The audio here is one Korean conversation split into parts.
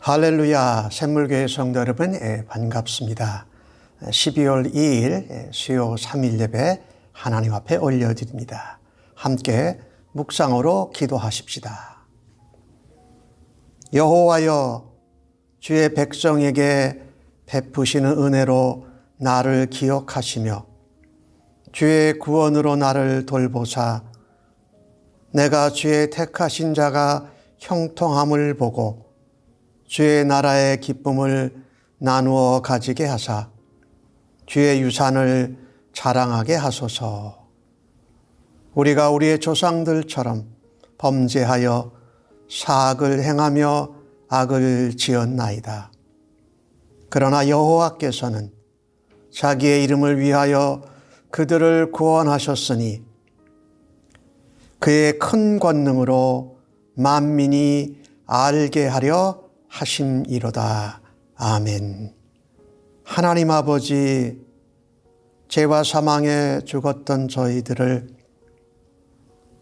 할렐루야, 샘물교회 성도 여러분, 반갑습니다. 12월 2일 수요 3일 예배 하나님 앞에 올려드립니다. 함께 묵상으로 기도하십시다. 여호와여, 주의 백성에게 베푸시는 은혜로 나를 기억하시며 주의 구원으로 나를 돌보사 내가 주의 택하신 자가 형통함을 보고 주의 나라의 기쁨을 나누어 가지게 하사 주의 유산을 자랑하게 하소서. 우리가 우리의 조상들처럼 범죄하여 사악을 행하며 악을 지었나이다. 그러나 여호와께서는 자기의 이름을 위하여 그들을 구원하셨으니 그의 큰 권능으로 만민이 알게 하려 하심이로다. 아멘. 하나님 아버지, 죄와 사망에 죽었던 저희들을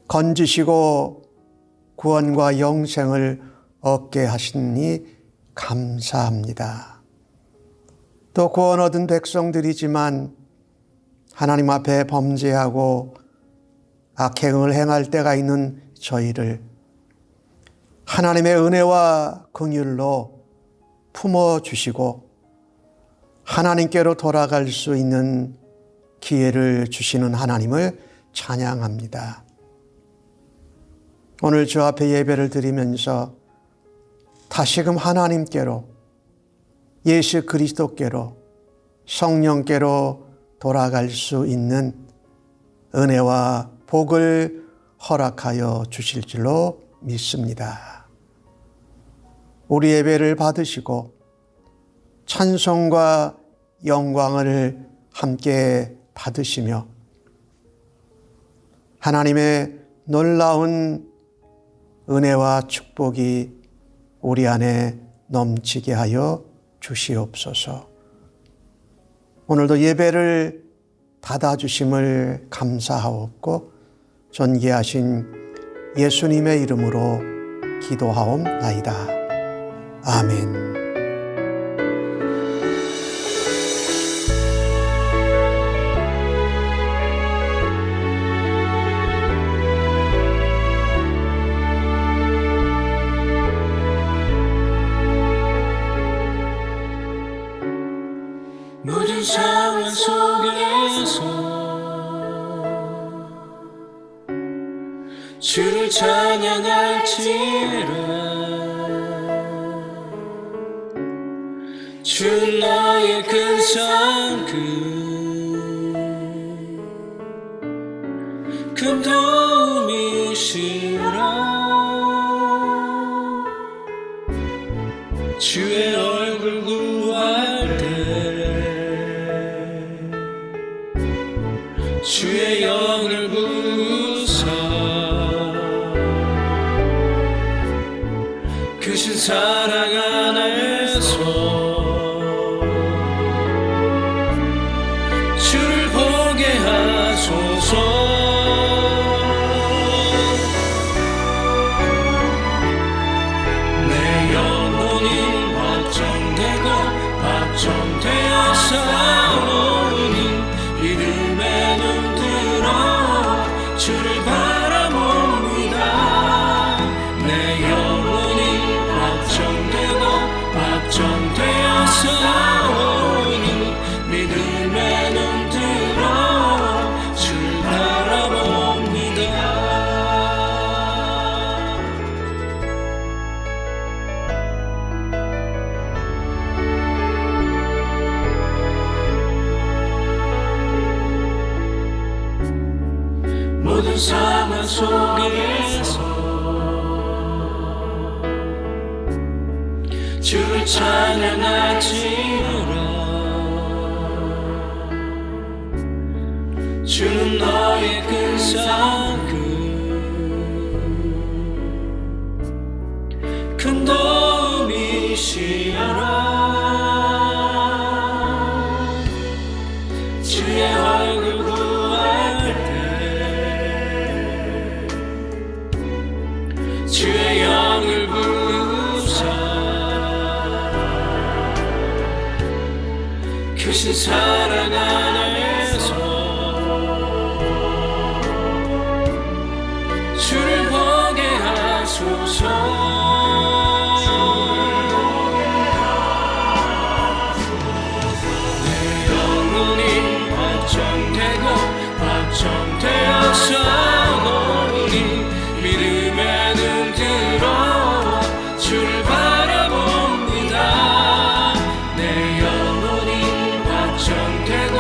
건지시고 구원과 영생을 얻게 하시니 감사합니다. 또 구원 얻은 백성들이지만 하나님 앞에 범죄하고 악행을 행할 때가 있는 저희를 하나님의 은혜와 긍휼로 품어주시고 하나님께로 돌아갈 수 있는 기회를 주시는 하나님을 찬양합니다. 오늘 주 앞에 예배를 드리면서 다시금 하나님께로, 예수 그리스도께로, 성령께로 돌아갈 수 있는 은혜와 복을 허락하여 주실 줄로 믿습니다. 우리 예배를 받으시고 찬송과 영광을 함께 받으시며 하나님의 놀라운 은혜와 축복이 우리 안에 넘치게 하여 주시옵소서. 오늘도 예배를 받아주심을 감사하옵고 존귀하신 예수님의 이름으로 기도하옵나이다. 아멘. 모든 상황 속에서 주를 찬양할지라. 주 너의 큰 상급 큰 도움이시라. 주의 얼굴 구할 때 주의 영을 부으사 크신 사랑 안에서 주를 보게 하소서. 내 영혼이 확정되고 확정되어 싸우니 믿음의 눈 들어 주를 바라봅니다. 내 영혼이 확정되고 확정되어 싸우니 믿음의 눈 들어 주를 바라봅니다. 모든 상황 속에서 주를 찬양할지어라. 주는 너의 큰 상급 큰 도움이시라. 주의 얼굴 구할 때 주의 영을 부으사 이신 사랑 안에서 주를 보게 하소서. 내 영혼이 확정되고 확정되어서 오니 믿음의 눈 들어 주를 바라봅니다. 내 영혼이 확정되고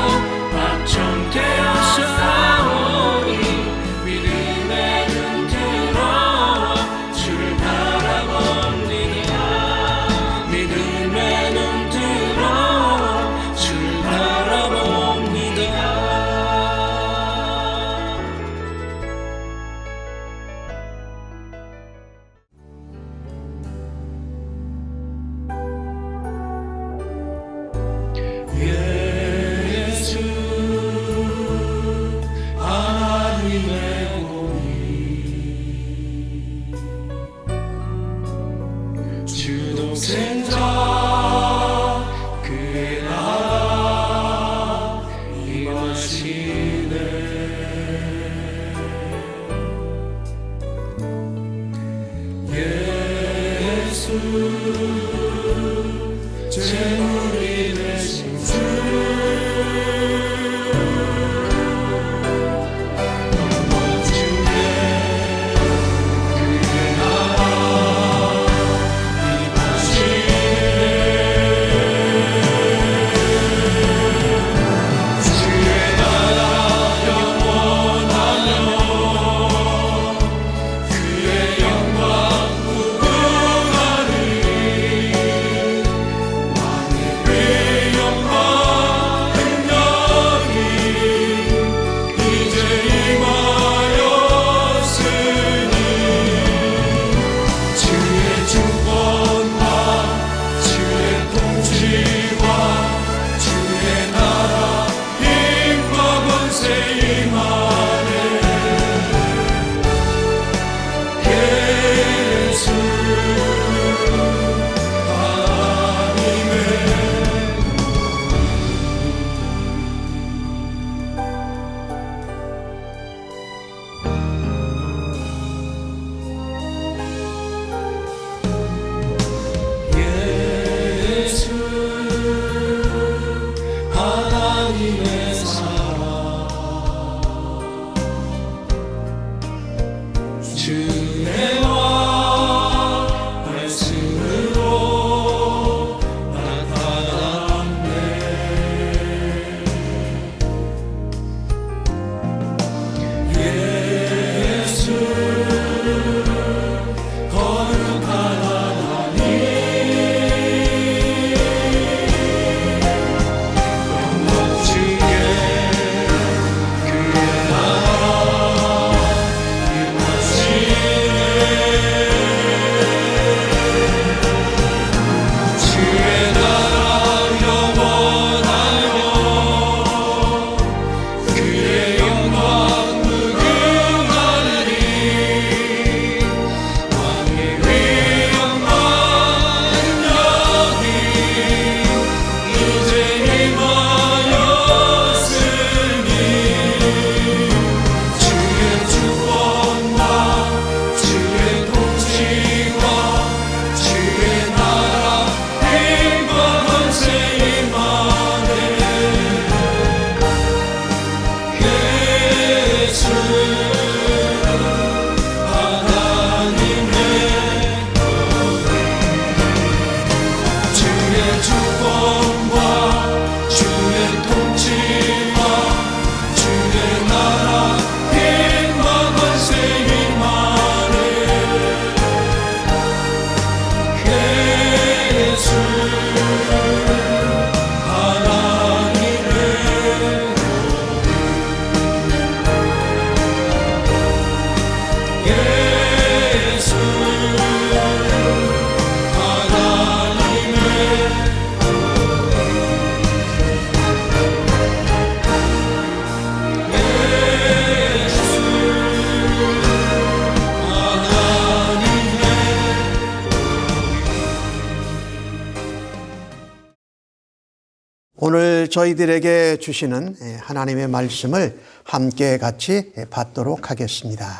오늘 저희들에게 주시는 하나님의 말씀을 함께 같이 받도록 하겠습니다.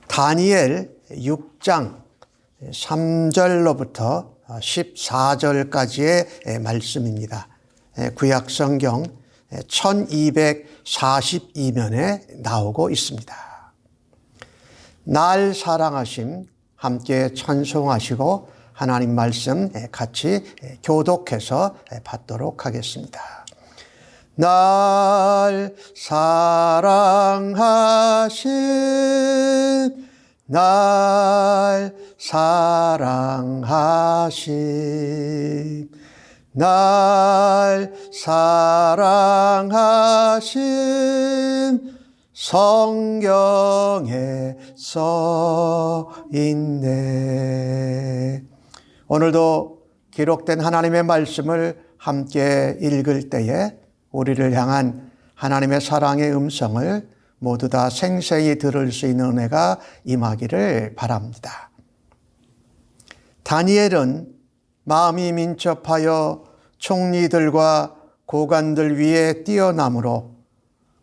다니엘 6장 3절로부터 14절까지의 말씀입니다. 구약 성경 1242면에 나오고 있습니다. 날 사랑하심 함께 찬송하시고 하나님 말씀 같이 교독해서 받도록 하겠습니다. 날 사랑하심 날 사랑하심 날 사랑하심 성경에 써 있네. 오늘도 기록된 하나님의 말씀을 함께 읽을 때에 우리를 향한 하나님의 사랑의 음성을 모두 다 생생히 들을 수 있는 은혜가 임하기를 바랍니다. 다니엘은 마음이 민첩하여 총리들과 고관들 위에 뛰어남으로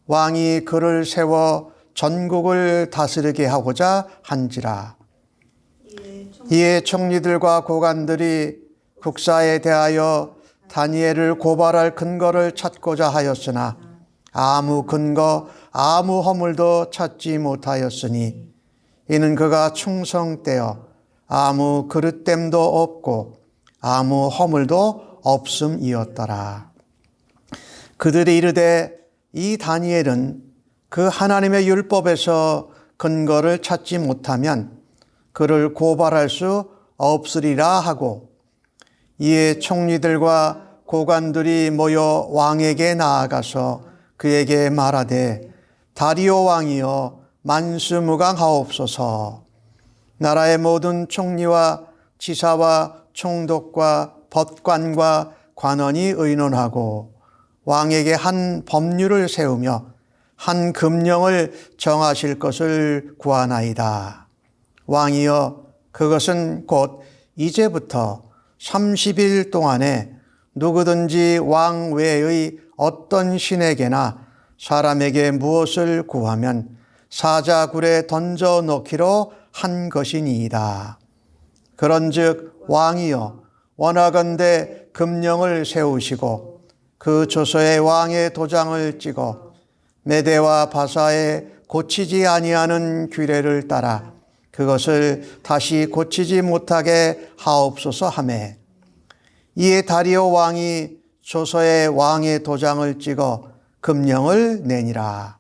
왕이 그를 세워 전국을 다스리게 하고자 한지라. 이에 총리들과 고관들이 국사에 대하여 다니엘을 고발할 근거를 찾고자 하였으나 아무 근거, 아무 허물도 찾지 못하였으니 이는 그가 충성되어 아무 그릇됨도 없고 아무 허물도 없음이었더라. 그들이 이르되 이 다니엘은 그 하나님의 율법에서 근거를 찾지 못하면 그를 고발할 수 없으리라 하고, 이에 총리들과 고관들이 모여 왕에게 나아가서 그에게 말하되 다리오 왕이여 만수무강하옵소서. 나라의 모든 총리와 지사와 총독과 법관과 관원이 의논하고 왕에게 한 법률을 세우며 한 금령을 정하실 것을 구하나이다. 왕이여 그것은 곧 이제부터 30일 동안에 누구든지 왕 외의 어떤 신에게나 사람에게 무엇을 구하면 사자굴에 던져 넣기로 한 것이니이다. 그런즉 왕이여 원하건대 금령을 세우시고 그 조서에 왕의 도장을 찍어 메대와 바사에 고치지 아니하는 규례를 따라 그것을 다시 고치지 못하게 하옵소서 하매, 이에 다리오 왕이 조서에 왕의 도장을 찍어 금령을 내니라.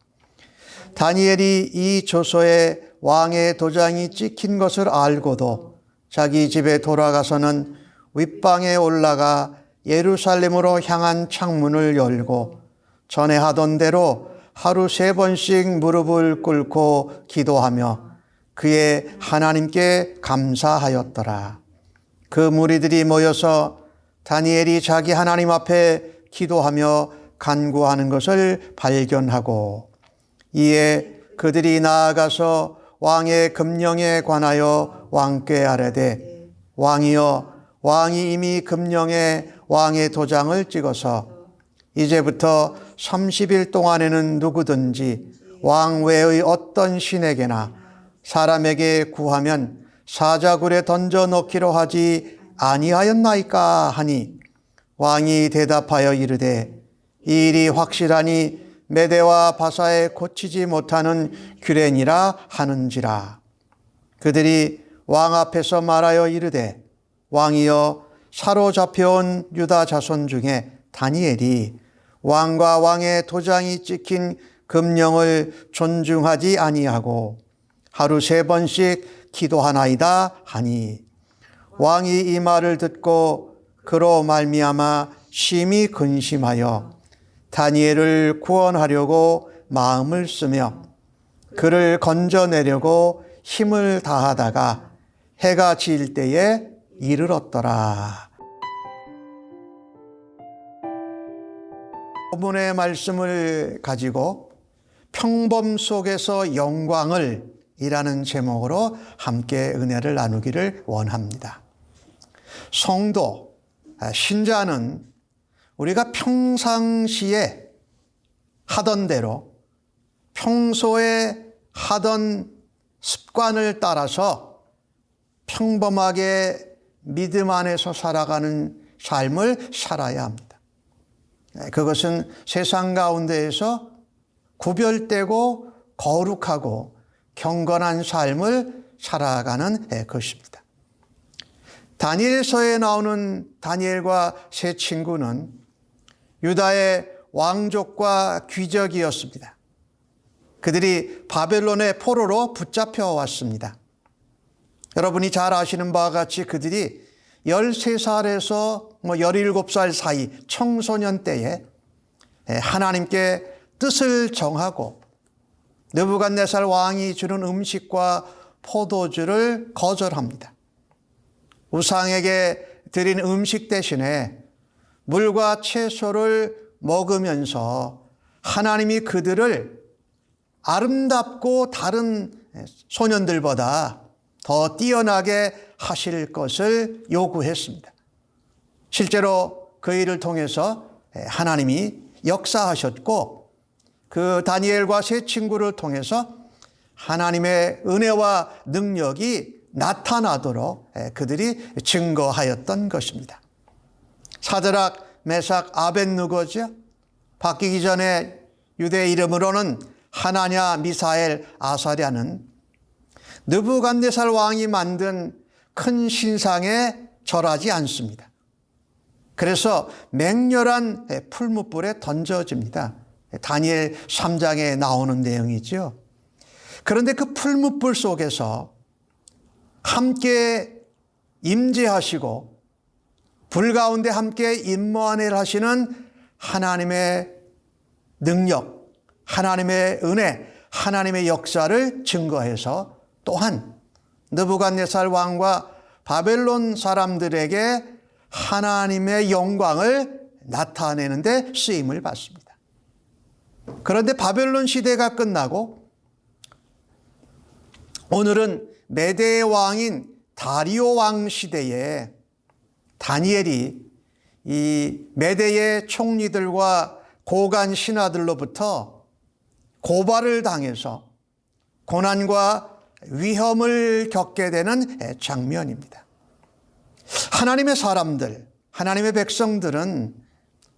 다니엘이 이 조서에 왕의 도장이 찍힌 것을 알고도 자기 집에 돌아가서는 윗방에 올라가 예루살렘으로 향한 창문을 열고 전에 하던 대로 하루 3번씩 무릎을 꿇고 기도하며 그의 하나님께 감사하였더라. 그 무리들이 모여서 다니엘이 자기 하나님 앞에 기도하며 간구하는 것을 발견하고, 이에 그들이 나아가서 왕의 금령에 관하여 왕께 아뢰되 왕이여 왕이 이미 금령에 왕의 도장을 찍어서 이제부터 30일 동안에는 누구든지 왕 외의 어떤 신에게나 사람에게 구하면 사자굴에 던져 넣기로 하지 아니하였나이까 하니, 왕이 대답하여 이르되 이 일이 확실하니 메대와 바사에 고치지 못하는 규례니라 하는지라. 그들이 왕 앞에서 말하여 이르되 왕이여 사로잡혀온 유다 자손 중에 다니엘이 왕과 왕의 도장이 찍힌 금령을 존중하지 아니하고 하루 3번씩 기도하나이다 하니, 왕이 이 말을 듣고 그로 말미암아 심히 근심하여 다니엘을 구원하려고 마음을 쓰며 그를 건져내려고 힘을 다하다가 해가 질 때에 이르렀더라. 본문의 말씀을 가지고 평범 속에서 영광을 이라는 제목으로 함께 은혜를 나누기를 원합니다. 성도, 신자는 우리가 평상시에 하던 대로 평소에 하던 습관을 따라서 평범하게 믿음 안에서 살아가는 삶을 살아야 합니다. 그것은 세상 가운데에서 구별되고 거룩하고 경건한 삶을 살아가는 것입니다. 다니엘서에 나오는 다니엘과 세 친구는 유다의 왕족과 귀족이었습니다. 그들이 바벨론의 포로로 붙잡혀 왔습니다. 여러분이 잘 아시는 바와 같이 그들이 13살에서 17살 사이 청소년 때에 하나님께 뜻을 정하고 느부갓네살 왕이 주는 음식과 포도주를 거절합니다. 우상에게 드린 음식 대신에 물과 채소를 먹으면서 하나님이 그들을 아름답고 다른 소년들보다 더 뛰어나게 하실 것을 요구했습니다. 실제로 그 일을 통해서 하나님이 역사하셨고 그 다니엘과 세 친구를 통해서 하나님의 은혜와 능력이 나타나도록 그들이 증거하였던 것입니다. 사드락, 메삭, 아벳느고죠. 바뀌기 전에 유대 이름으로는 하나냐, 미사엘, 아사랴는 느부갓네살 왕이 만든 큰 신상에 절하지 않습니다. 그래서 맹렬한 풀무불에 던져집니다. 다니엘 3장에 나오는 내용이죠. 그런데 그 풀무불 속에서 함께 임재하시고 불 가운데 함께 임무안을 하시는 하나님의 능력, 하나님의 은혜, 하나님의 역사를 증거해서 또한 느부갓네살 왕과 바벨론 사람들에게 하나님의 영광을 나타내는 데 쓰임을 받습니다. 그런데 바벨론 시대가 끝나고 오늘은 메대의 왕인 다리오 왕 시대에 다니엘이 이 메대의 총리들과 고관 신하들로부터 고발을 당해서 고난과 위험을 겪게 되는 장면입니다. 하나님의 사람들, 하나님의 백성들은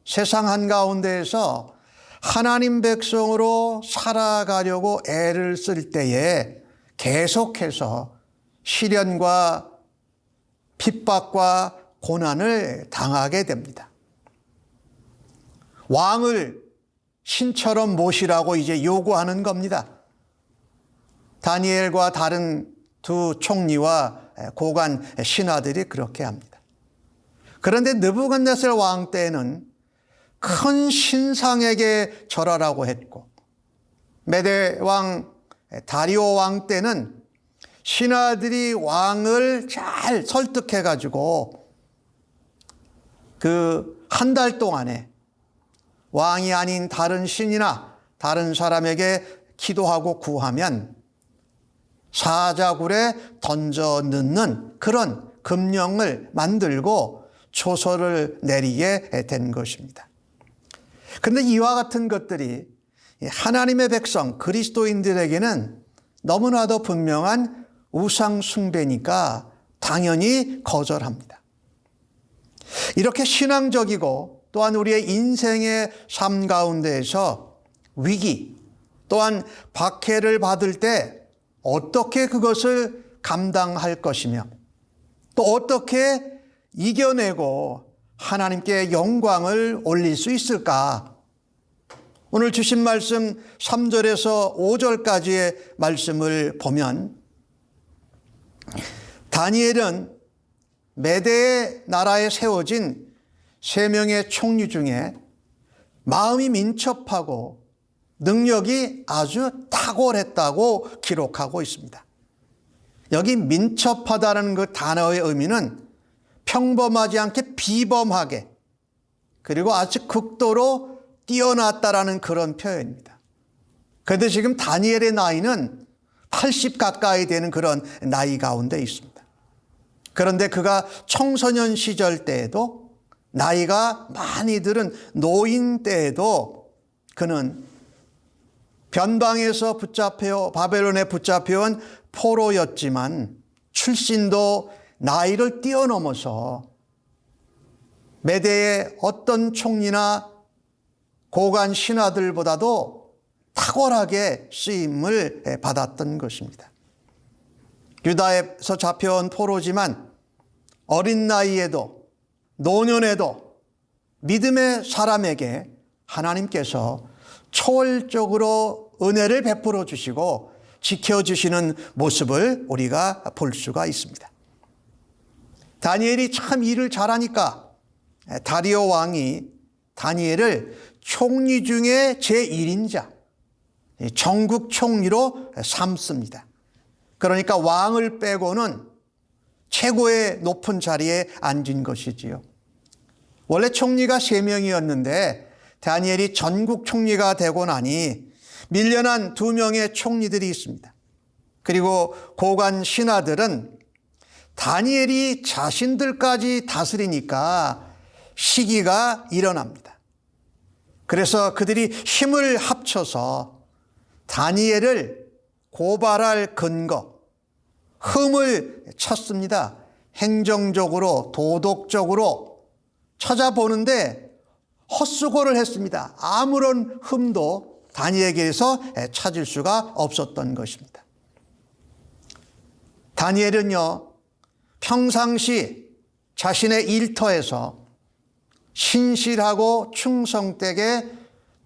세상 한가운데에서 하나님 백성으로 살아가려고 애를 쓸 때에 계속해서 시련과 핍박과 고난을 당하게 됩니다. 왕을 신처럼 모시라고 이제 요구하는 겁니다. 다니엘과 다른 두 총리와 고관 신하들이 그렇게 합니다. 그런데 느부갓네살 왕 때는 큰 신상에게 절하라고 했고 메대 왕 다리오 왕 때는 신하들이 왕을 잘 설득해 가지고 그 한 달 동안에 왕이 아닌 다른 신이나 다른 사람에게 기도하고 구하면 사자굴에 던져 넣는 그런 금령을 만들고 조서를 내리게 된 것입니다. 그런데 이와 같은 것들이 하나님의 백성 그리스도인들에게는 너무나도 분명한 우상 숭배니까 당연히 거절합니다. 이렇게 신앙적이고 또한 우리의 인생의 삶 가운데에서 위기 또한 박해를 받을 때 어떻게 그것을 감당할 것이며 또 어떻게 이겨내고 하나님께 영광을 올릴 수 있을까? 오늘 주신 말씀 3절에서 5절까지의 말씀을 보면 다니엘은 메대 나라에 세워진 3명의 총리 중에 마음이 민첩하고 능력이 아주 탁월했다고 기록하고 있습니다. 여기 민첩하다는 그 단어의 의미는 평범하지 않게 비범하게 그리고 아주 극도로 뛰어났다라는 그런 표현입니다. 그런데 지금 다니엘의 나이는 80 가까이 되는 그런 나이 가운데 있습니다. 그런데 그가 청소년 시절 때에도 나이가 많이 들은 노인 때에도 그는 변방에서 바벨론에 붙잡혀온 포로였지만 출신도 나이를 뛰어넘어서 메대의 어떤 총리나 고관 신하들보다도 탁월하게 쓰임을 받았던 것입니다. 유다에서 잡혀온 포로지만 어린 나이에도 노년에도 믿음의 사람에게 하나님께서 초월적으로 은혜를 베풀어 주시고 지켜주시는 모습을 우리가 볼 수가 있습니다. 다니엘이 참 일을 잘하니까 다리오 왕이 다니엘을 총리 중에 제1인자, 전국 총리로 삼습니다. 그러니까 왕을 빼고는 최고의 높은 자리에 앉은 것이지요. 원래 총리가 3명이었는데 다니엘이 전국 총리가 되고 나니 밀려난 2명의 총리들이 있습니다. 그리고 고관 신하들은 다니엘이 자신들까지 다스리니까 시기가 일어납니다. 그래서 그들이 힘을 합쳐서 다니엘을 고발할 근거, 흠을 찾습니다. 행정적으로, 도덕적으로 찾아보는데 헛수고를 했습니다. 아무런 흠도 다니엘에게서 찾을 수가 없었던 것입니다. 다니엘은요, 평상시 자신의 일터에서 신실하고 충성되게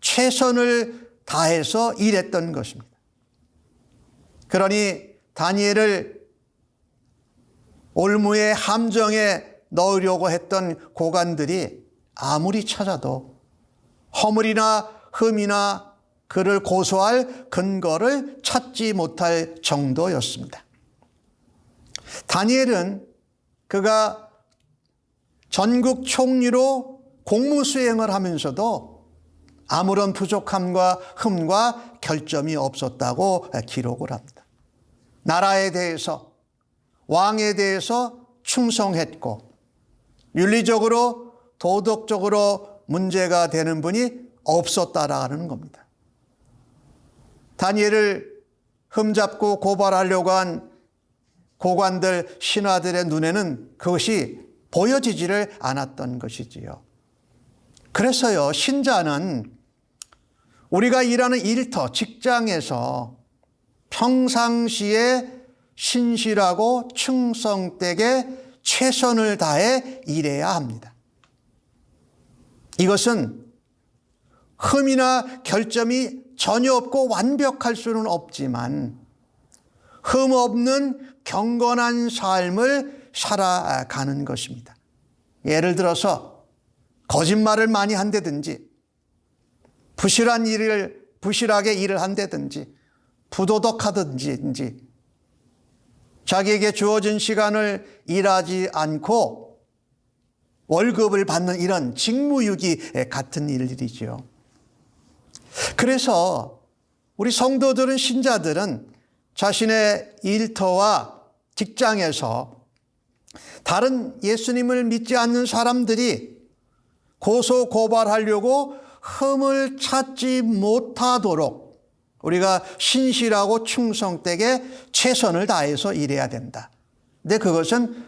최선을 다해서 일했던 것입니다. 그러니 다니엘을 올무의 함정에 넣으려고 했던 고관들이 아무리 찾아도 허물이나 흠이나 그를 고소할 근거를 찾지 못할 정도였습니다. 다니엘은 그가 전국 총리로 공무 수행을 하면서도 아무런 부족함과 흠과 결점이 없었다고 기록을 합니다. 나라에 대해서, 왕에 대해서 충성했고 윤리적으로 도덕적으로 문제가 되는 분이 없었다라는 겁니다. 다니엘을 흠잡고 고발하려고 한 고관들, 신하들의 눈에는 그것이 보여지지를 않았던 것이지요. 그래서요, 신자는 우리가 일하는 일터, 직장에서 평상시에 신실하고 충성되게 최선을 다해 일해야 합니다. 이것은 흠이나 결점이 전혀 없고 완벽할 수는 없지만 흠 없는 경건한 삶을 살아가는 것입니다. 예를 들어서 거짓말을 많이 한다든지 부실하게 일을 한다든지 부도덕하든지 자기에게 주어진 시간을 일하지 않고 월급을 받는 이런 직무유기 같은 일들이죠. 그래서 우리 성도들은, 신자들은 자신의 일터와 직장에서 다른 예수님을 믿지 않는 사람들이 고소 고발하려고 흠을 찾지 못하도록 우리가 신실하고 충성되게 최선을 다해서 일해야 된다. 근데 그것은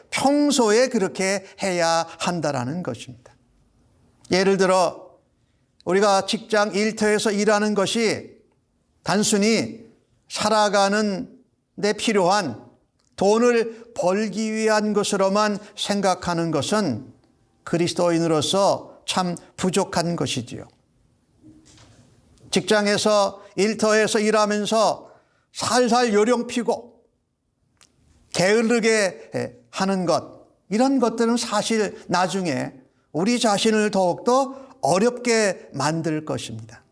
평소에 그렇게 해야 한다라는 것입니다. 예를 들어 우리가 직장 일터에서 일하는 것이 단순히 살아가는 데 필요한 돈을 벌기 위한 것으로만 생각하는 것은 그리스도인으로서 참 부족한 것이지요. 직장에서 일터에서 일하면서 살살 요령 피고 게으르게 하는 것, 이런 것들은 사실 나중에 우리 자신을 더욱더 어렵게 만들 것입니다.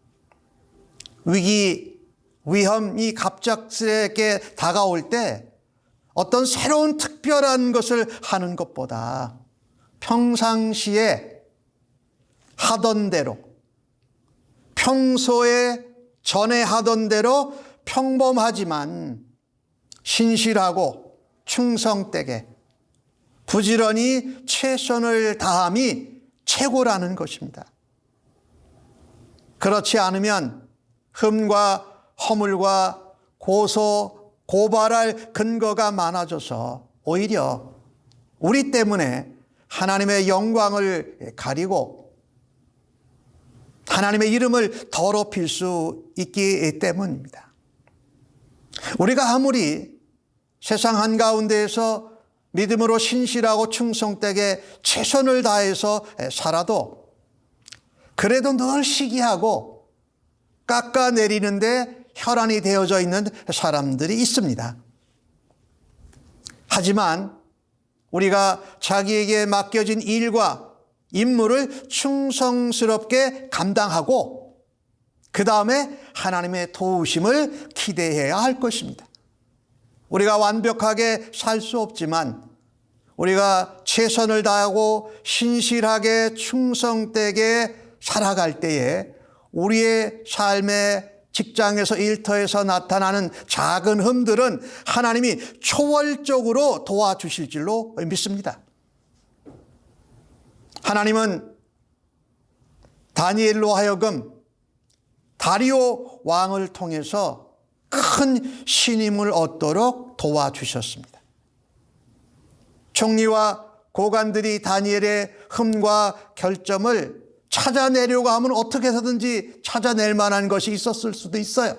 위험이 갑작스럽게 다가올 때 어떤 새로운 특별한 것을 하는 것보다 평상시에 하던 대로, 평소에 전에 하던 대로 평범하지만 신실하고 충성되게 부지런히 최선을 다함이 최고라는 것입니다. 그렇지 않으면 흠과 허물과 고발할 근거가 많아져서 오히려 우리 때문에 하나님의 영광을 가리고 하나님의 이름을 더럽힐 수 있기 때문입니다. 우리가 아무리 세상 한가운데에서 믿음으로 신실하고 충성되게 최선을 다해서 살아도 그래도 늘 시기하고 깎아내리는데 혈안이 되어져 있는 사람들이 있습니다. 하지만 우리가 자기에게 맡겨진 일과 임무를 충성스럽게 감당하고 그 다음에 하나님의 도우심을 기대해야 할 것입니다. 우리가 완벽하게 살 수 없지만 우리가 최선을 다하고 신실하게 충성되게 살아갈 때에 우리의 삶의 직장에서 일터에서 나타나는 작은 흠들은 하나님이 초월적으로 도와주실 줄로 믿습니다. 하나님은 다니엘로 하여금 다리오 왕을 통해서 큰 신임을 얻도록 도와주셨습니다. 총리와 고관들이 다니엘의 흠과 결점을 찾아내려고 하면 어떻게 해서든지 찾아낼 만한 것이 있었을 수도 있어요.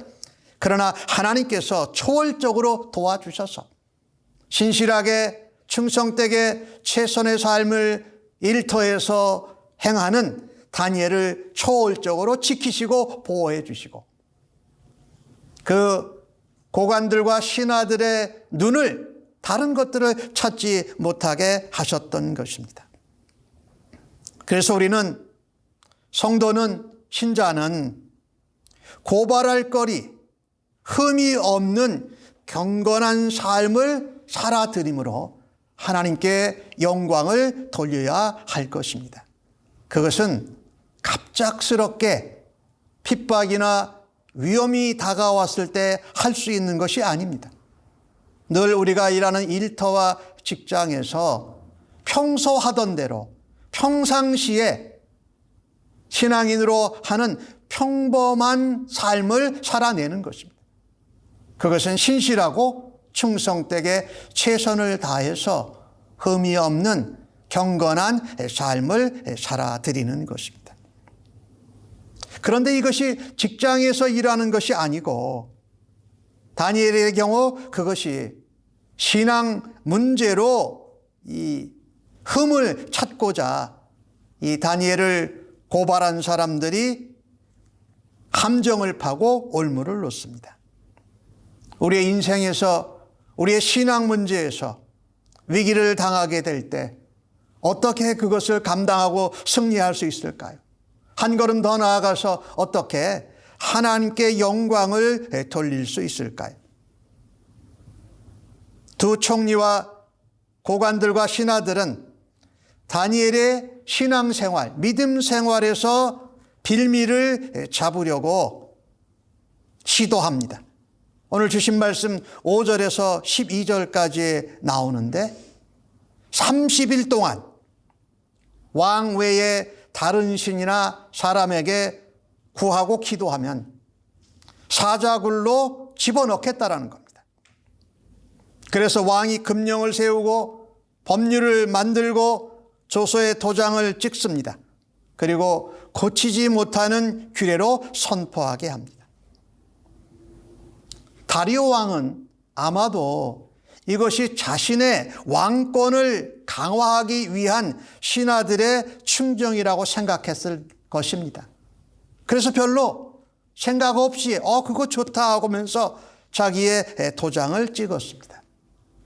그러나 하나님께서 초월적으로 도와주셔서 신실하게 충성되게 최선의 삶을 일터에서 행하는 다니엘을 초월적으로 지키시고 보호해 주시고 그 고관들과 신하들의 눈을 다른 것들을 찾지 못하게 하셨던 것입니다. 그래서 우리는 성도는 신자는 고발할 거리 흠이 없는 경건한 삶을 살아드림으로 하나님께 영광을 돌려야 할 것입니다. 그것은 갑작스럽게 핍박이나 위험이 다가왔을 때 할 수 있는 것이 아닙니다. 늘 우리가 일하는 일터와 직장에서 평소 하던 대로 평상시에 신앙인으로 하는 평범한 삶을 살아내는 것입니다. 그것은 신실하고 충성되게 최선을 다해서 흠이 없는 경건한 삶을 살아드리는 것입니다. 그런데 이것이 직장에서 일하는 것이 아니고 다니엘의 경우 그것이 신앙 문제로 이 흠을 찾고자 이 다니엘을 고발한 사람들이 함정을 파고 올무를 놓습니다. 우리의 인생에서 우리의 신앙 문제에서 위기를 당하게 될 때 어떻게 그것을 감당하고 승리할 수 있을까요? 한 걸음 더 나아가서 어떻게 하나님께 영광을 돌릴 수 있을까요? 두 총리와 고관들과 신하들은 다니엘의 신앙생활, 믿음 생활에서 빌미를 잡으려고 시도합니다. 오늘 주신 말씀 5절에서 12절까지 나오는데 30일 동안 왕 외에 다른 신이나 사람에게 구하고 기도하면 사자굴로 집어넣겠다라는 겁니다. 그래서 왕이 금령을 세우고 법률을 만들고 조서에 도장을 찍습니다. 그리고 고치지 못하는 규례로 선포하게 합니다. 다리오 왕은 아마도 이것이 자신의 왕권을 강화하기 위한 신하들의 충정이라고 생각했을 것입니다. 그래서 별로 생각 없이 그거 좋다 하면서 자기의 도장을 찍었습니다.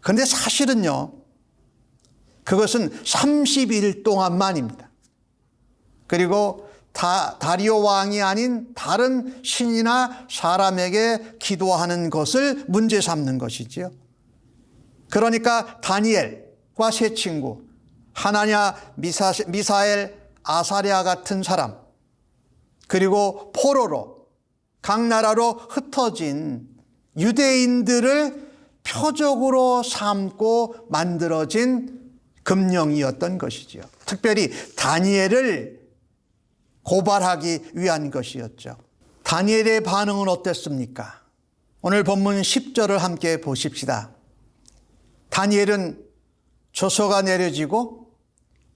그런데 사실은요, 그것은 30일 동안만입니다. 그리고 다리오 왕이 아닌 다른 신이나 사람에게 기도하는 것을 문제 삼는 것이지요. 그러니까 다니엘과 세 친구, 하나냐, 미사엘, 아사랴 같은 사람, 그리고 포로로 각 나라로 흩어진 유대인들을 표적으로 삼고 만들어진 금령이었던 것이지요. 특별히 다니엘을 고발하기 위한 것이었죠. 다니엘의 반응은 어땠습니까? 오늘 본문 10절을 함께 보십시다. 다니엘은 조서가 내려지고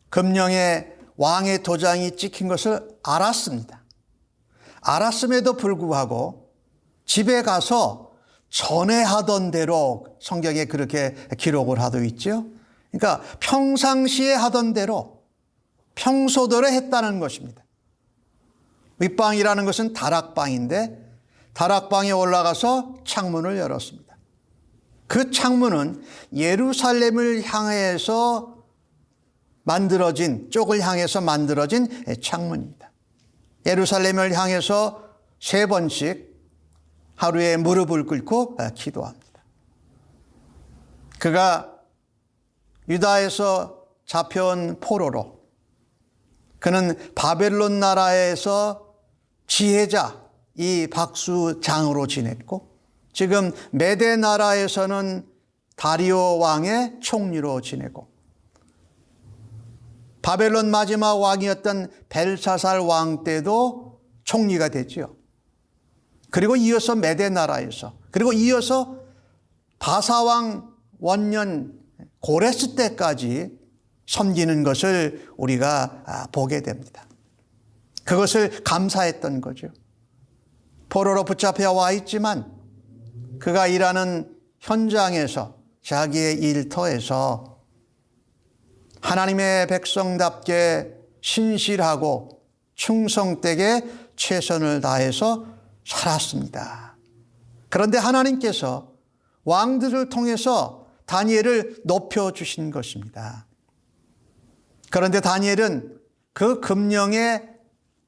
금령에 왕의 도장이 찍힌 것을 알았습니다. 알았음에도 불구하고 집에 가서 전에 하던 대로, 성경에 그렇게 기록을 하고 있죠. 그러니까 평상시에 하던 대로, 평소대로 했다는 것입니다. 윗방이라는 것은 다락방인데 다락방에 올라가서 창문을 열었습니다. 그 창문은 예루살렘을 향해서 만들어진, 쪽을 향해서 만들어진 창문입니다. 예루살렘을 향해서 3번씩 하루에 무릎을 꿇고 기도합니다. 그가 유다에서 잡혀온 포로로, 그는 바벨론 나라에서 지혜자, 이 박수장으로 지냈고, 지금 메대 나라에서는 다리오 왕의 총리로 지내고, 바벨론 마지막 왕이었던 벨사살 왕 때도 총리가 됐죠. 그리고 이어서 메대 나라에서, 그리고 이어서 바사왕 원년 고레스 때까지 섬기는 것을 우리가 보게 됩니다. 그것을 감사했던 거죠. 포로로 붙잡혀 와 있지만 그가 일하는 현장에서, 자기의 일터에서 하나님의 백성답게 신실하고 충성되게 최선을 다해서 살았습니다. 그런데 하나님께서 왕들을 통해서 다니엘을 높여주신 것입니다. 그런데 다니엘은 그 금령에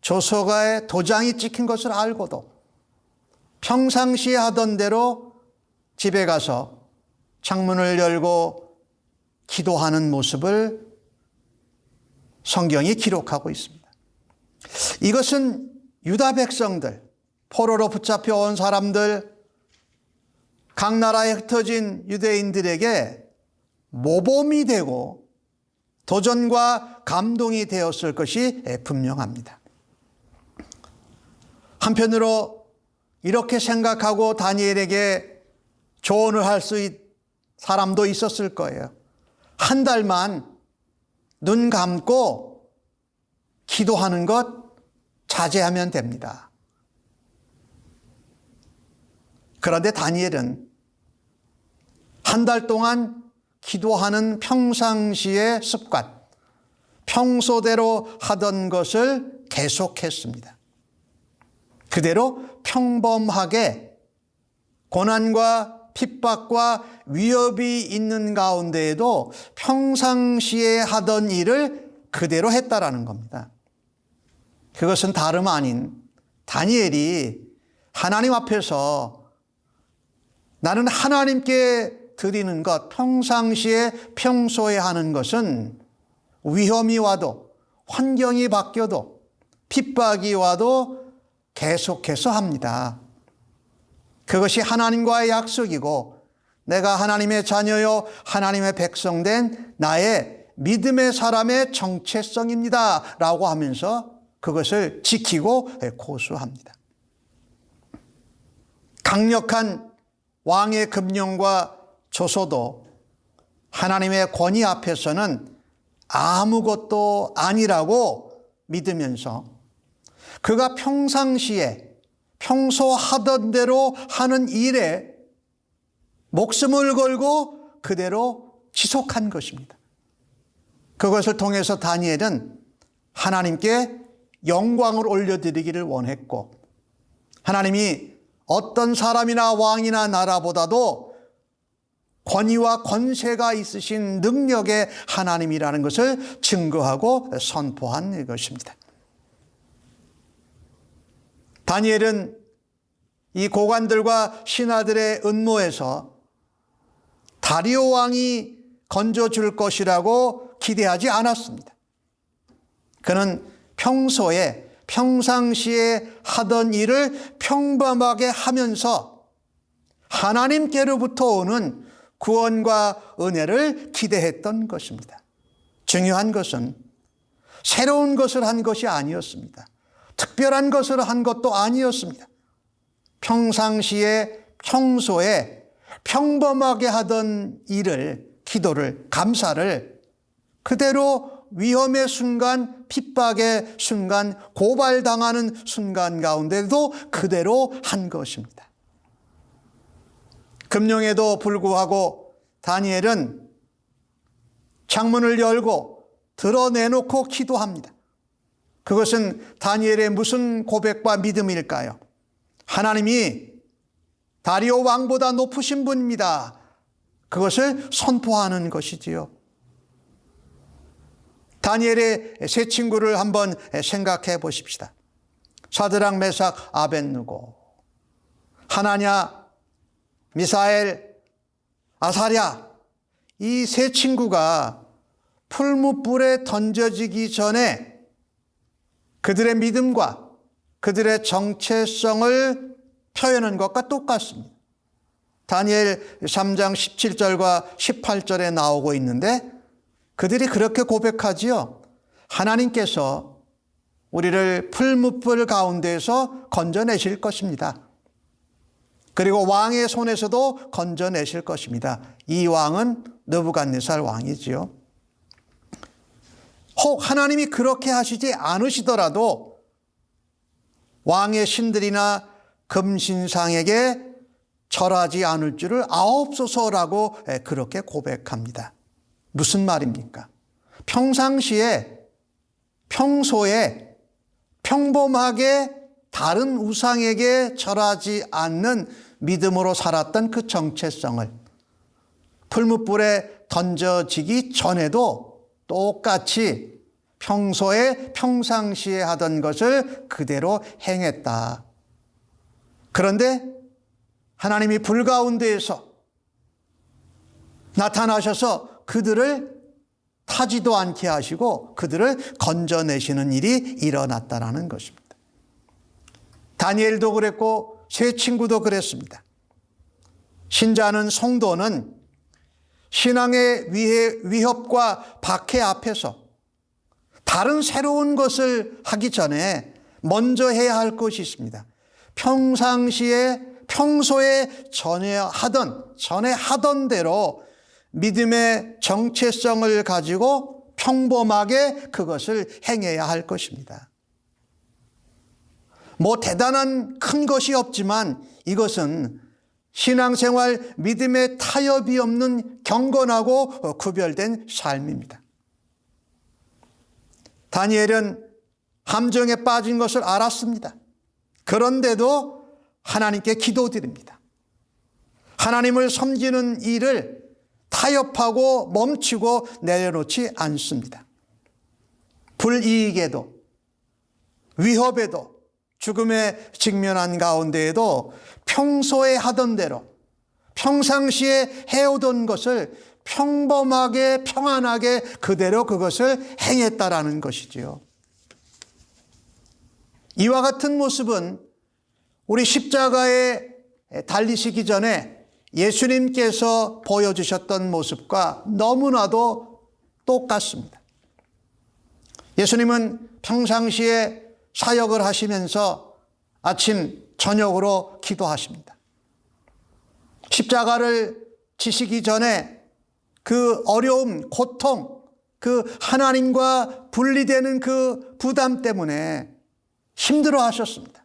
조서가에 도장이 찍힌 것을 알고도 평상시에 하던 대로 집에 가서 창문을 열고 기도하는 모습을 성경이 기록하고 있습니다. 이것은 유다 백성들, 포로로 붙잡혀 온 사람들, 각 나라에 흩어진 유대인들에게 모범이 되고 도전과 감동이 되었을 것이 분명합니다. 한편으로 이렇게 생각하고 다니엘에게 조언을 할 수 있는 사람도 있었을 거예요. 한 달만 눈 감고 기도하는 것 자제하면 됩니다. 그런데 다니엘은 한 달 동안 기도하는 평상시의 습관, 평소대로 하던 것을 계속했습니다. 그대로 평범하게 고난과 핍박과 위협이 있는 가운데에도 평상시에 하던 일을 그대로 했다라는 겁니다. 그것은 다름 아닌 다니엘이 하나님 앞에서 나는 하나님께 드리는 것, 평상시에 평소에 하는 것은 위험이 와도, 환경이 바뀌어도, 핍박이 와도 계속해서 합니다. 그것이 하나님과의 약속이고 내가 하나님의 자녀요 하나님의 백성된 나의 믿음의 사람의 정체성입니다 라고 하면서 그것을 지키고 고수합니다. 강력한 왕의 금령과 조서도 하나님의 권위 앞에서는 아무것도 아니라고 믿으면서 그가 평상시에 평소 하던 대로 하는 일에 목숨을 걸고 그대로 지속한 것입니다. 그것을 통해서 다니엘은 하나님께 영광을 올려드리기를 원했고 하나님이 어떤 사람이나 왕이나 나라보다도 권위와 권세가 있으신 능력의 하나님이라는 것을 증거하고 선포한 것입니다. 다니엘은 이 고관들과 신하들의 음모에서 다리오 왕이 건져줄 것이라고 기대하지 않았습니다. 그는 평상시에 하던 일을 평범하게 하면서 하나님께로부터 오는 구원과 은혜를 기대했던 것입니다. 중요한 것은 새로운 것을 한 것이 아니었습니다. 특별한 것을 한 것도 아니었습니다. 평상시에 평소에 평범하게 하던 일을, 기도를, 감사를 그대로 위험의 순간, 핍박의 순간, 고발당하는 순간 가운데도 그대로 한 것입니다. 금령에도 불구하고 다니엘은 창문을 열고 드러내놓고 기도합니다. 그것은 다니엘의 무슨 고백과 믿음일까요? 하나님이 다리오 왕보다 높으신 분입니다. 그것을 선포하는 것이지요. 다니엘의 세 친구를 한번 생각해 보십시다. 사드락, 메삭, 아벳느고, 하나냐, 미사엘, 아사랴, 이 세 친구가 풀무불에 던져지기 전에 그들의 믿음과 그들의 정체성을 표현한 것과 똑같습니다. 다니엘 3장 17절과 18절에 나오고 있는데 그들이 그렇게 고백하지요. 하나님께서 우리를 풀무불 가운데에서 건져내실 것입니다. 그리고 왕의 손에서도 건져내실 것입니다. 이 왕은 느부갓네살 왕이지요. 혹 하나님이 그렇게 하시지 않으시더라도 왕의 신들이나 금신상에게 절하지 않을 줄을 아옵소서라고 그렇게 고백합니다. 무슨 말입니까? 평소에 평범하게 다른 우상에게 절하지 않는 믿음으로 살았던 그 정체성을 풀무불에 던져지기 전에도 똑같이 평상시에 하던 것을 그대로 행했다. 그런데 하나님이 불 가운데에서 나타나셔서 그들을 타지도 않게 하시고 그들을 건져내시는 일이 일어났다는 것입니다. 다니엘도 그랬고 세 친구도 그랬습니다. 신자는 성도는 신앙의 위협과 박해 앞에서 다른 새로운 것을 하기 전에 먼저 해야 할 것이 있습니다. 평소에 전에 하던 대로 믿음의 정체성을 가지고 평범하게 그것을 행해야 할 것입니다. 뭐 대단한 큰 것이 없지만 이것은 신앙생활 믿음의 타협이 없는 경건하고 구별된 삶입니다. 다니엘은 함정에 빠진 것을 알았습니다. 그런데도 하나님께 기도드립니다. 하나님을 섬기는 일을 타협하고 멈추고 내려놓지 않습니다. 불이익에도 위협에도 죽음에 직면한 가운데에도 평소에 하던 대로 평상시에 해오던 것을 평범하게 평안하게 그대로 그것을 행했다라는 것이지요. 이와 같은 모습은 우리 십자가에 달리시기 전에 예수님께서 보여주셨던 모습과 너무나도 똑같습니다. 예수님은 평상시에 사역을 하시면서 아침, 저녁으로 기도하십니다. 십자가를 지시기 전에 그 어려움, 고통, 그 하나님과 분리되는 그 부담 때문에 힘들어 하셨습니다.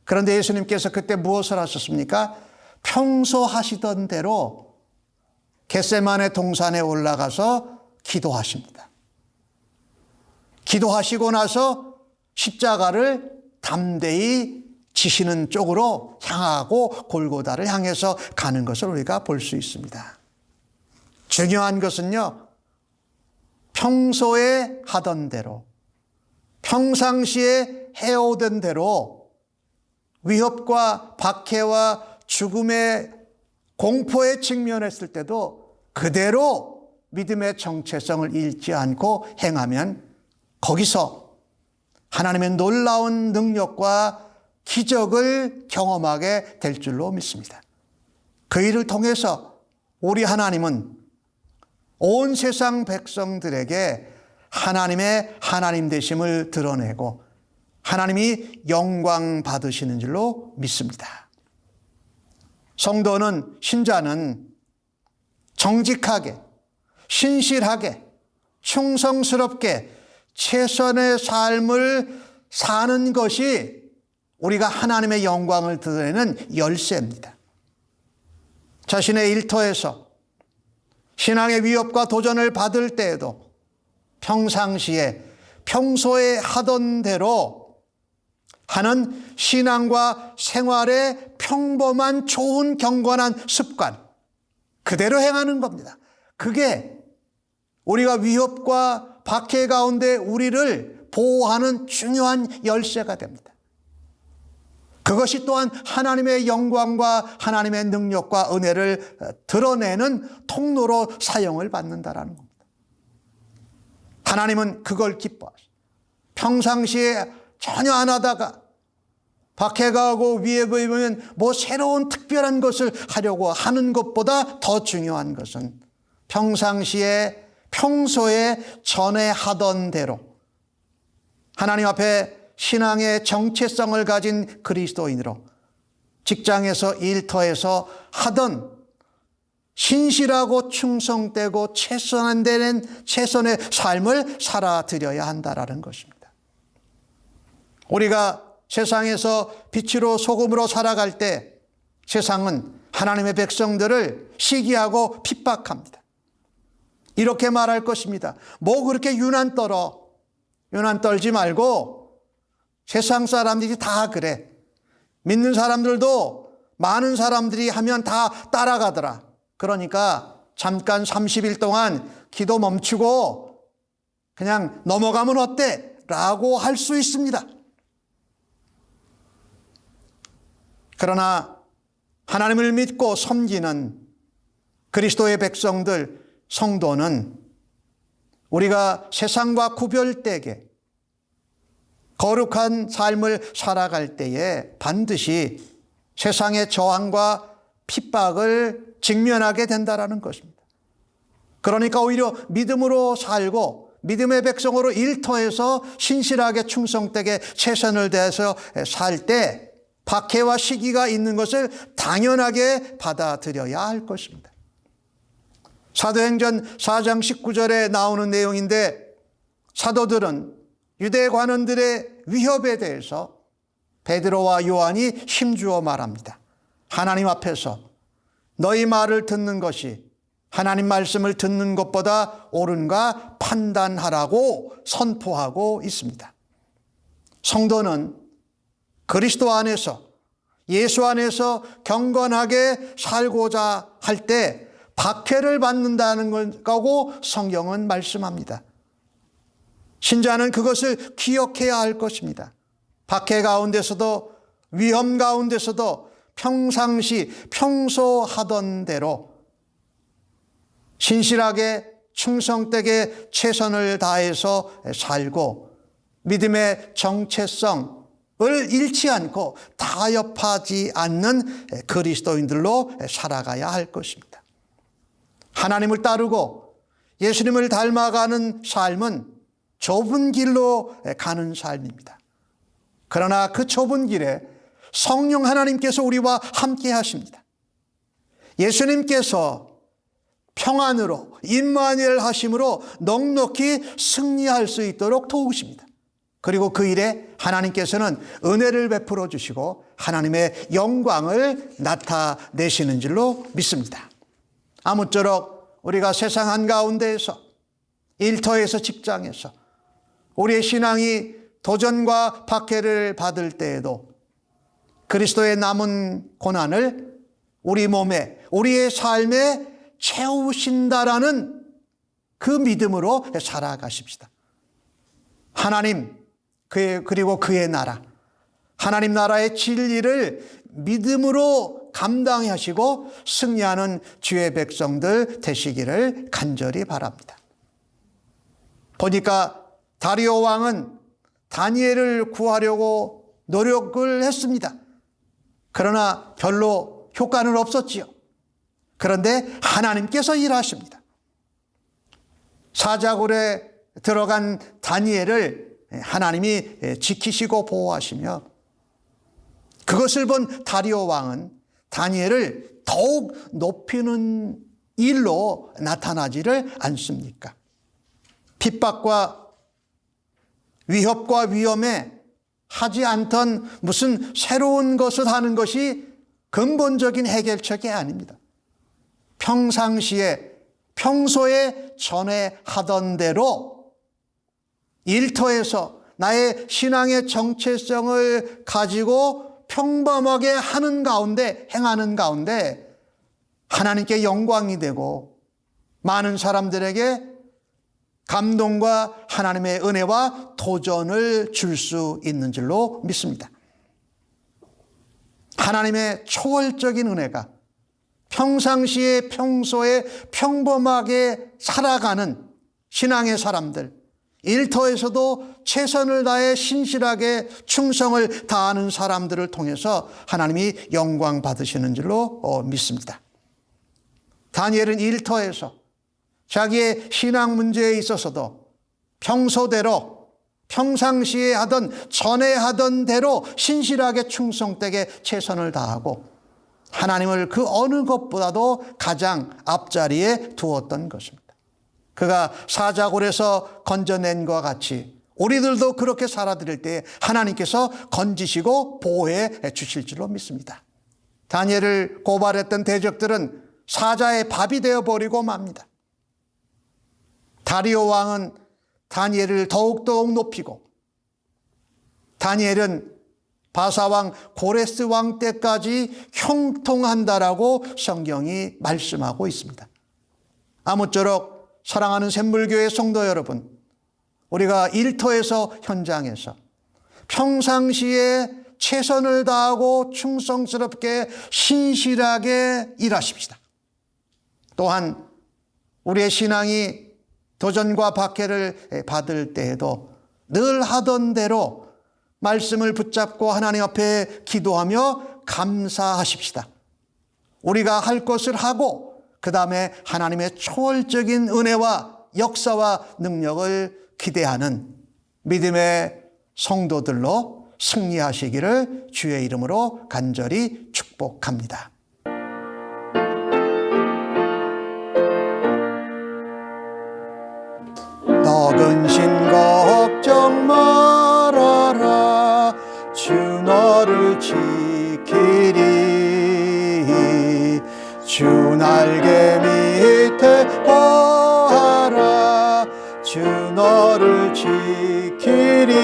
그런데 예수님께서 그때 무엇을 하셨습니까? 평소 하시던 대로 겟세마네 동산에 올라가서 기도하십니다. 기도하시고 나서 십자가를 담대히 지시는 쪽으로 향하고 골고다를 향해서 가는 것을 우리가 볼 수 있습니다. 중요한 것은요, 평소에 하던 대로, 평상시에 해오던 대로 위협과 박해와 죽음의 공포에 직면했을 때도 그대로 믿음의 정체성을 잃지 않고 행하면 거기서 하나님의 놀라운 능력과 기적을 경험하게 될 줄로 믿습니다. 그 일을 통해서 우리 하나님은 온 세상 백성들에게 하나님의 하나님 되심을 드러내고 하나님이 영광 받으시는 줄로 믿습니다. 성도는, 신자는 정직하게, 신실하게, 충성스럽게 최선의 삶을 사는 것이 우리가 하나님의 영광을 드러내는 열쇠입니다. 자신의 일터에서 신앙의 위협과 도전을 받을 때에도 평소에 하던 대로 하는 신앙과 생활의 평범한 좋은 경건한 습관, 그대로 행하는 겁니다. 그게 우리가 위협과 박해 가운데 우리를 보호하는 중요한 열쇠가 됩니다. 그것이 또한 하나님의 영광과 하나님의 능력과 은혜를 드러내는 통로로 사용을 받는다라는 겁니다. 하나님은 그걸 기뻐하시고 평상시에 전혀 안 하다가 박해가 오고 위협이 오면 뭐 새로운 특별한 것을 하려고 하는 것보다 더 중요한 것은 평소에 전에 하던 대로 하나님 앞에 신앙의 정체성을 가진 그리스도인으로 직장에서 일터에서 하던 신실하고 충성되고 최선의 삶을 살아드려야 한다라는 것입니다. 우리가 세상에서 빛으로 소금으로 살아갈 때 세상은 하나님의 백성들을 시기하고 핍박합니다. 이렇게 말할 것입니다. 뭐 그렇게 유난 떨지 말고 세상 사람들이 다 그래. 믿는 사람들도 많은 사람들이 하면 다 따라가더라. 그러니까 잠깐 30일 동안 기도 멈추고 그냥 넘어가면 어때? 라고 할 수 있습니다. 그러나 하나님을 믿고 섬기는 그리스도의 백성들, 성도는 우리가 세상과 구별되게 거룩한 삶을 살아갈 때에 반드시 세상의 저항과 핍박을 직면하게 된다라는 것입니다. 그러니까 오히려 믿음으로 살고 믿음의 백성으로 일터에서 신실하게 충성되게 최선을 다해서 살 때 박해와 시기가 있는 것을 당연하게 받아들여야 할 것입니다. 사도행전 4장 19절에 나오는 내용인데 사도들은 유대 관원들의 위협에 대해서 베드로와 요한이 힘주어 말합니다. 하나님 앞에서 너희 말을 듣는 것이 하나님 말씀을 듣는 것보다 옳은가 판단하라고 선포하고 있습니다. 성도는 그리스도 안에서 예수 안에서 경건하게 살고자 할 때 박해를 받는다는 거고 성경은 말씀합니다. 신자는 그것을 기억해야 할 것입니다. 박해 가운데서도 위험 가운데서도 평소 하던 대로 신실하게 충성되게 최선을 다해서 살고 믿음의 정체성을 잃지 않고 타협하지 않는 그리스도인들로 살아가야 할 것입니다. 하나님을 따르고 예수님을 닮아가는 삶은 좁은 길로 가는 삶입니다. 그러나 그 좁은 길에 성령 하나님께서 우리와 함께 하십니다. 예수님께서 평안으로 임마누엘 하심으로 넉넉히 승리할 수 있도록 도우십니다. 그리고 그 일에 하나님께서는 은혜를 베풀어 주시고 하나님의 영광을 나타내시는 줄로 믿습니다. 아무쪼록 우리가 세상 한가운데에서 일터에서 직장에서 우리의 신앙이 도전과 박해를 받을 때에도 그리스도의 남은 고난을 우리 몸에 우리의 삶에 채우신다라는 그 믿음으로 살아가십시다. 하나님 그리고 그의 나라 하나님 나라의 진리를 믿음으로 감당하시고 승리하는 주의 백성들 되시기를 간절히 바랍니다. 보니까 다리오 왕은 다니엘을 구하려고 노력을 했습니다. 그러나 별로 효과는 없었지요. 그런데 하나님께서 일하십니다. 사자굴에 들어간 다니엘을 하나님이 지키시고 보호하시며, 그것을 본 다리오 왕은 다니엘을 더욱 높이는 일로 나타나지를 않습니까? 핍박과 위협과 위험에 하지 않던 무슨 새로운 것을 하는 것이 근본적인 해결책이 아닙니다. 평소에 전에 하던 대로 일터에서 나의 신앙의 정체성을 가지고 평범하게 하는 가운데, 행하는 가운데 하나님께 영광이 되고 많은 사람들에게 감동과 하나님의 은혜와 도전을 줄 수 있는 줄로 믿습니다. 하나님의 초월적인 은혜가 평상시에 평소에 평범하게 살아가는 신앙의 사람들, 일터에서도 최선을 다해 신실하게 충성을 다하는 사람들을 통해서 하나님이 영광 받으시는 줄로 믿습니다. 다니엘은 일터에서 자기의 신앙 문제에 있어서도 평소대로 평상시에 전에 하던 대로 신실하게 충성되게 최선을 다하고 하나님을 그 어느 것보다도 가장 앞자리에 두었던 것입니다. 그가 사자굴에서 건져낸 것과 같이 우리들도 그렇게 살아드릴 때 하나님께서 건지시고 보호해 주실 줄로 믿습니다. 다니엘을 고발했던 대적들은 사자의 밥이 되어버리고 맙니다. 다리오 왕은 다니엘을 더욱더욱 높이고, 다니엘은 바사왕 고레스 왕 때까지 형통한다라고 성경이 말씀하고 있습니다. 아무쪼록 사랑하는 샘물교회 성도 여러분, 우리가 일터에서 현장에서 평상시에 최선을 다하고 충성스럽게 신실하게 일하십시다. 또한 우리의 신앙이 도전과 박해를 받을 때에도 늘 하던 대로 말씀을 붙잡고 하나님 앞에 기도하며 감사하십시다. 우리가 할 것을 하고 그 다음에 하나님의 초월적인 은혜와 역사와 능력을 기대하는 믿음의 성도들로 승리하시기를 주의 이름으로 간절히 축복합니다. 너 근심 걱정 말아라. 주 너를 지키리. 주 날개 밑에 거하라. 주 너를 지키리.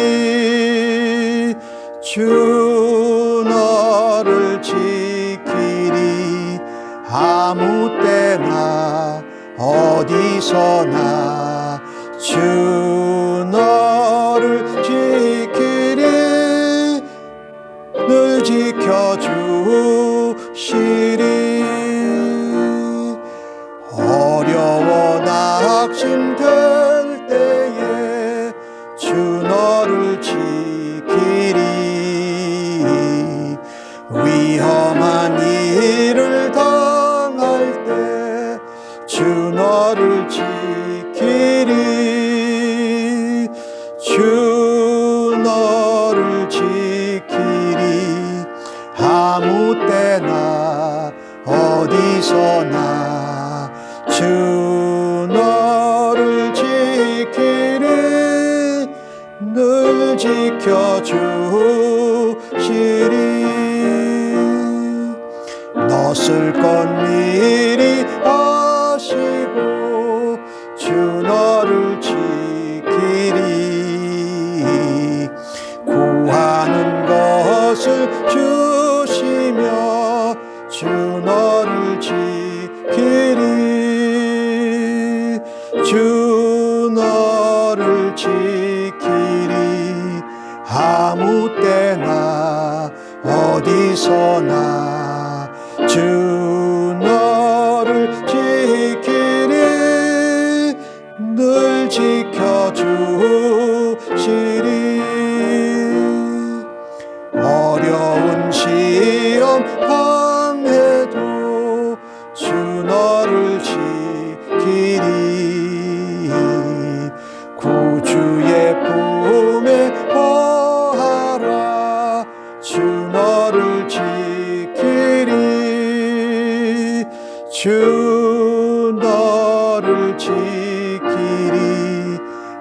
주 너를 지키리. 아무 때나 어디서나 주 너를 지키리. 늘 지켜주시리. 어려워 낙심될 때에 주 너를 지키리. 위험한 일을 당할 때 주 너를 지키리. 주 너를 지키리. 아무 때나 어디서나 주 너를 지키리. 늘 지켜주시리. 너 쓸 것 미리 아시고 주 너를 지키리. 구하는 것을 주시며 주 너를 지키리. 주 너를 지키리. 아무 때나 어디서나 주 너를 지키리. 늘 지켜주시리. 어려운 시험 당해도 주 너를 지키리. 너를 지키리 주 너를 지키리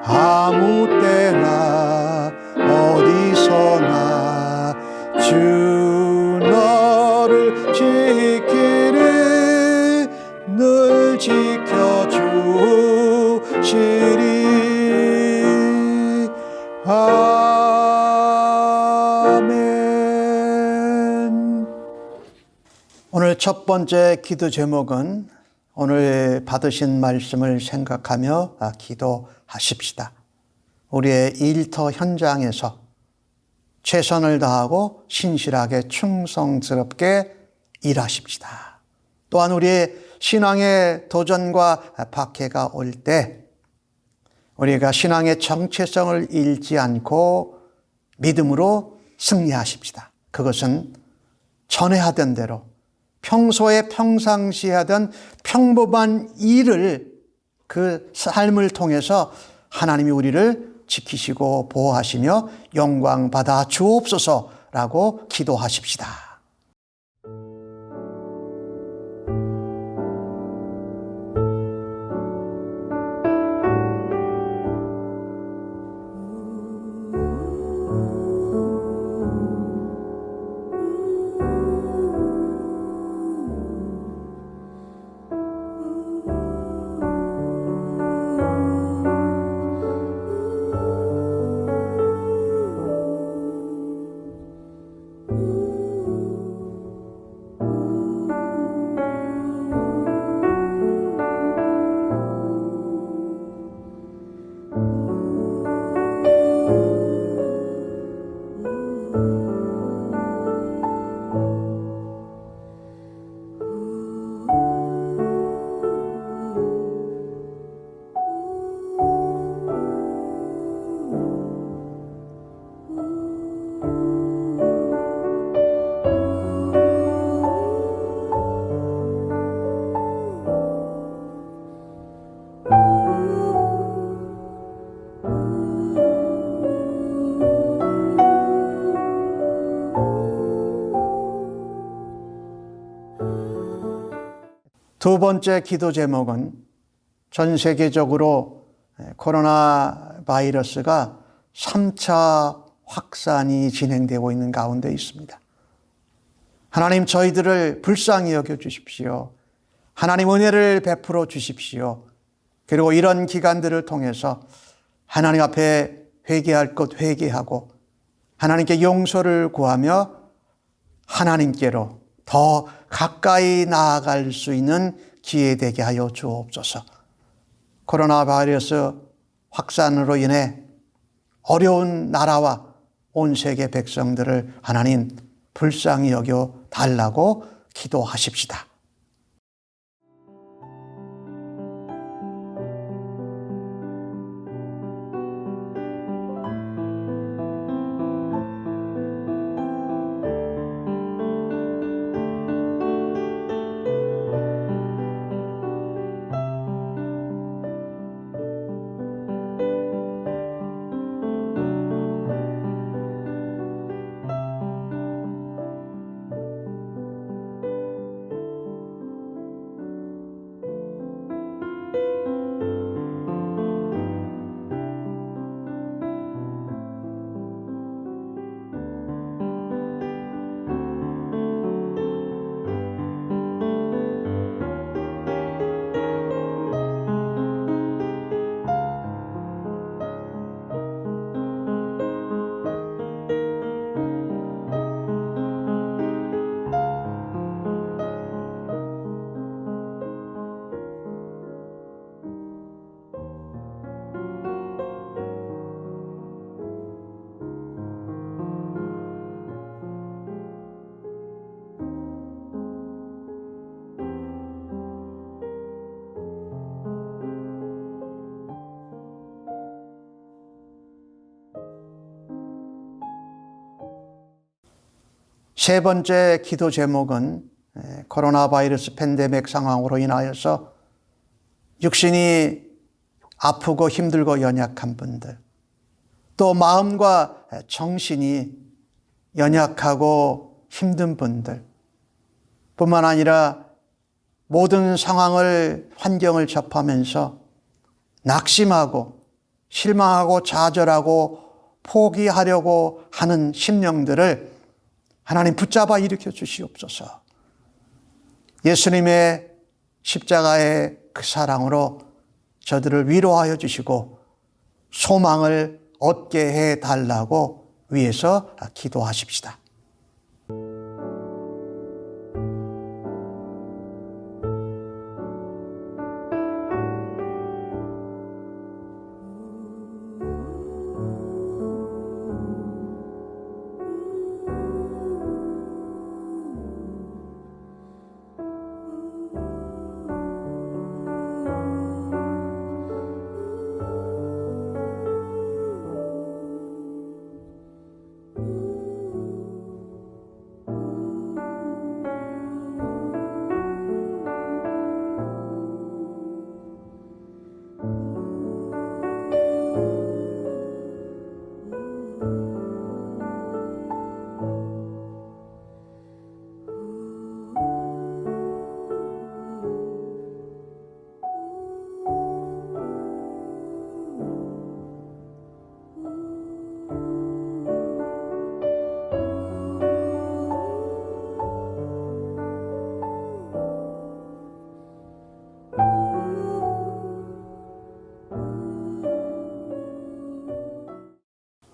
아무 때나 어디서나 주 너를 지키리 늘 지켜주시리 아멘. 오늘 첫 번째 기도 제목은 오늘 받으신 말씀을 생각하며 기도하십시다. 우리의 일터 현장에서 최선을 다하고 신실하게 충성스럽게 일하십시다. 또한 우리의 신앙의 도전과 박해가 올 때 우리가 신앙의 정체성을 잃지 않고 믿음으로 승리하십시다. 그것은 전에 하던 대로 평소에 평상시에 하던 평범한 일을 그 삶을 통해서 하나님이 우리를 지키시고 보호하시며 영광 받아 주옵소서라고 기도하십시다. 두 번째 기도 제목은 전 세계적으로 코로나 바이러스가 3차 확산이 진행되고 있는 가운데 있습니다. 하나님 저희들을 불쌍히 여겨 주십시오. 하나님 은혜를 베풀어 주십시오. 그리고 이런 기간들을 통해서 하나님 앞에 회개할 것 회개하고 하나님께 용서를 구하며 하나님께로 더 가까이 나아갈 수 있는 기회 되게 하여 주옵소서. 코로나 바이러스 확산으로 인해 어려운 나라와 온 세계 백성들을 하나님 불쌍히 여겨 달라고 기도하십시다. 세 번째 기도 제목은 코로나 바이러스 팬데믹 상황으로 인하여서 육신이 아프고 힘들고 연약한 분들, 또 마음과 정신이 연약하고 힘든 분들 뿐만 아니라 모든 상황을, 환경을 접하면서 낙심하고 실망하고 좌절하고 포기하려고 하는 심령들을 하나님 붙잡아 일으켜 주시옵소서. 예수님의 십자가의 그 사랑으로 저들을 위로하여 주시고 소망을 얻게 해 달라고 위해서 기도하십시다.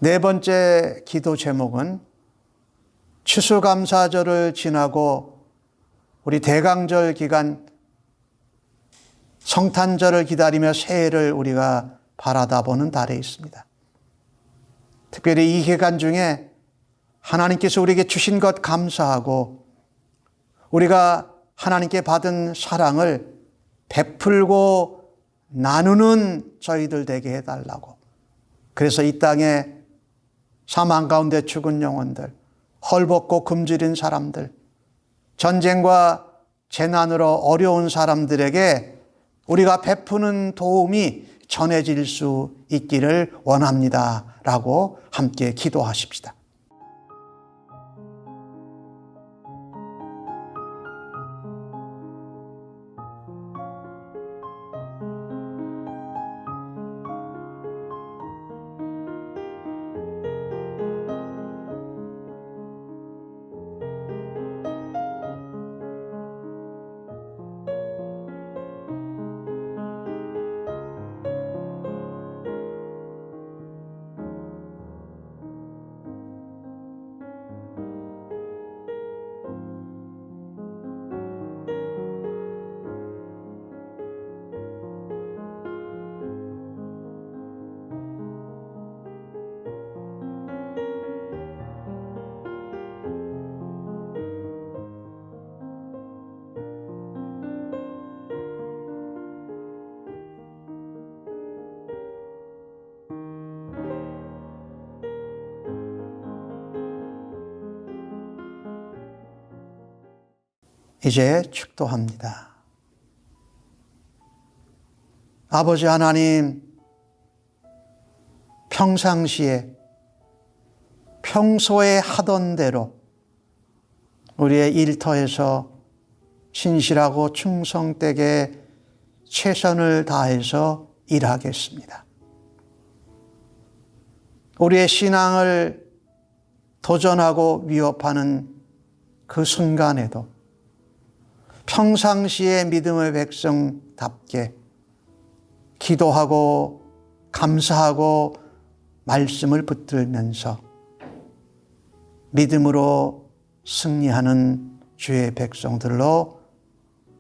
네 번째 기도 제목은 추수감사절을 지나고 우리 대강절 기간 성탄절을 기다리며 새해를 우리가 바라다 보는 달에 있습니다. 특별히 이 기간 중에 하나님께서 우리에게 주신 것 감사하고 우리가 하나님께 받은 사랑을 베풀고 나누는 저희들 되게 해달라고, 그래서 이 땅에 사망 가운데 죽은 영혼들, 헐벗고 굶주린 사람들, 전쟁과 재난으로 어려운 사람들에게 우리가 베푸는 도움이 전해질 수 있기를 원합니다 라고 함께 기도하십시다. 이제 축도합니다. 아버지 하나님, 평소에 하던 대로 우리의 일터에서 신실하고 충성되게 최선을 다해서 일하겠습니다. 우리의 신앙을 도전하고 위협하는 그 순간에도 평상시의 믿음의 백성답게 기도하고 감사하고 말씀을 붙들면서 믿음으로 승리하는 주의 백성들로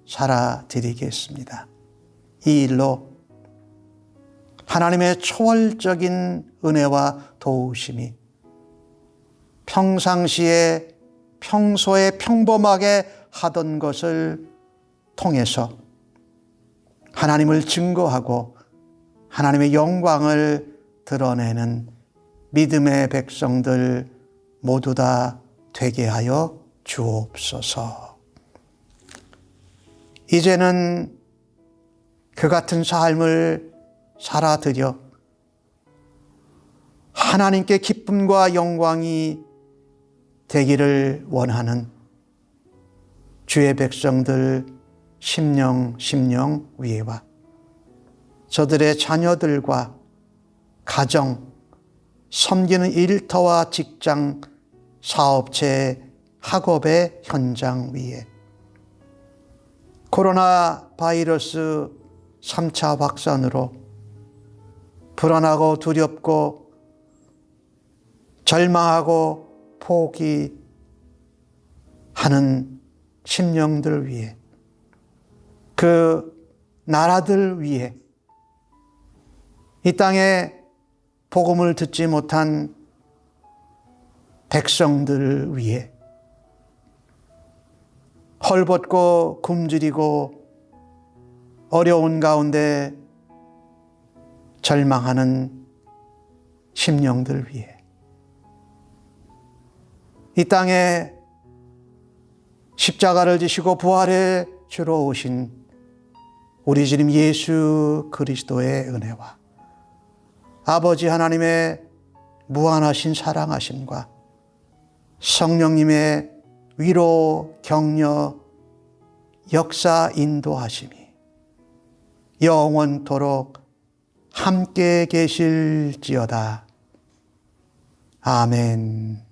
살아드리겠습니다. 이 일로 하나님의 초월적인 은혜와 도우심이 평소에 평범하게 하던 것을 통해서 하나님을 증거하고 하나님의 영광을 드러내는 믿음의 백성들 모두 다 되게 하여 주옵소서. 이제는 그 같은 삶을 살아드려 하나님께 기쁨과 영광이 되기를 원하는 주의 백성들 심령 위에와 저들의 자녀들과 가정, 섬기는 일터와 직장, 사업체, 학업의 현장 위에 코로나 바이러스 3차 확산으로 불안하고 두렵고 절망하고 포기하는 심령들 위해 그 나라들 위해 이 땅에 복음을 듣지 못한 백성들 위해 헐벗고 굶주리고 어려운 가운데 절망하는 심령들 위해 이 땅에 십자가를 지시고 부활해 주러 오신 우리 주님 예수 그리스도의 은혜와 아버지 하나님의 무한하신 사랑하심과 성령님의 위로 격려 역사 인도하심이 영원토록 함께 계실지어다. 아멘.